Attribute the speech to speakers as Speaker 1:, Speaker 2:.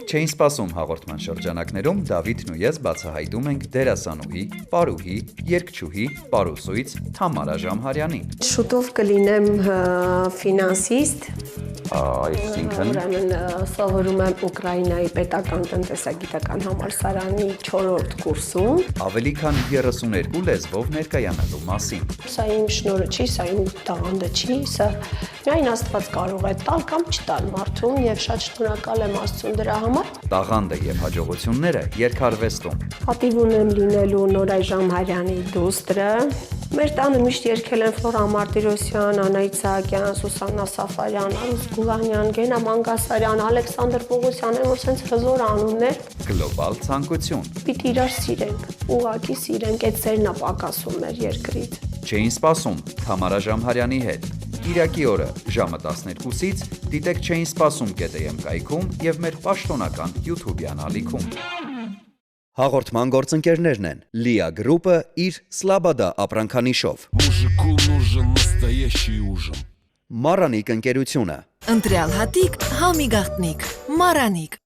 Speaker 1: Չէին սպասում հաղորդման շրջանակներում Դավիթն ու ես բացահայտում ենք դերասանուհի, պարուհի, երգչուհի, պարուսույց Թամարա Ժամհարյանին։
Speaker 2: Շուտով կլինեմ ֆինանսիստ,
Speaker 1: Այսինքն
Speaker 2: ուրեմն սովորում եմ Ուկրաինայի պետական տնտեսագիտական համալսարանի 4-րդ կուրսում։
Speaker 1: ավելի քան 32 լեզվով ներկայանալու մասին։
Speaker 2: Սա իմ շնորհը չի, սա իմ տաղանդը չի, սա միայն Աստված կարող է տալ կամ չտալ մարդուն եւ շատ շնորհակալ եմ Աստծուն դրա համար։
Speaker 1: Տաղանդը եւ հաջողությունները երկարվեստում։
Speaker 2: Պատիվ ունեմ լինելու Նորայ Ժամհարյանի դուստրը։ Մեր տանը միշտ երգել են Ֆլորա Մարտիրոսյան, Անահիտ Սահակյան, Սուսաննա Սաֆարյան, Արուս Գուլանյան, Գենա Մանգասարյան, Ալեքսանդր Պողոսյան, որ sense հզոր անուններ։
Speaker 1: Գլոբալ ցանկություն։
Speaker 2: Պիտի իրար սիրենք, ուղղակի սիրենք, այդ սերն է պակասում մեր երկրից։
Speaker 1: Չէին սպասում Թամարա Ժամհարյանի հետ։ Կիրակի օրը ժամը 12-ից դիտեք Չէին սպասում ԿՏՄ կայքում եւ մեր պաշտոնական YouTube-յան ալիքում։ Հաղորդման գործընկերներն են Լիա գրուպը իր Սլաբադա ապրանքանիշով,
Speaker 3: Мужику нужен настоящий ужин.
Speaker 1: Մարանիկ ընկերությունը,
Speaker 4: Ընտրյալ հատիկ, համի գաղտնիք, Մարանիկ,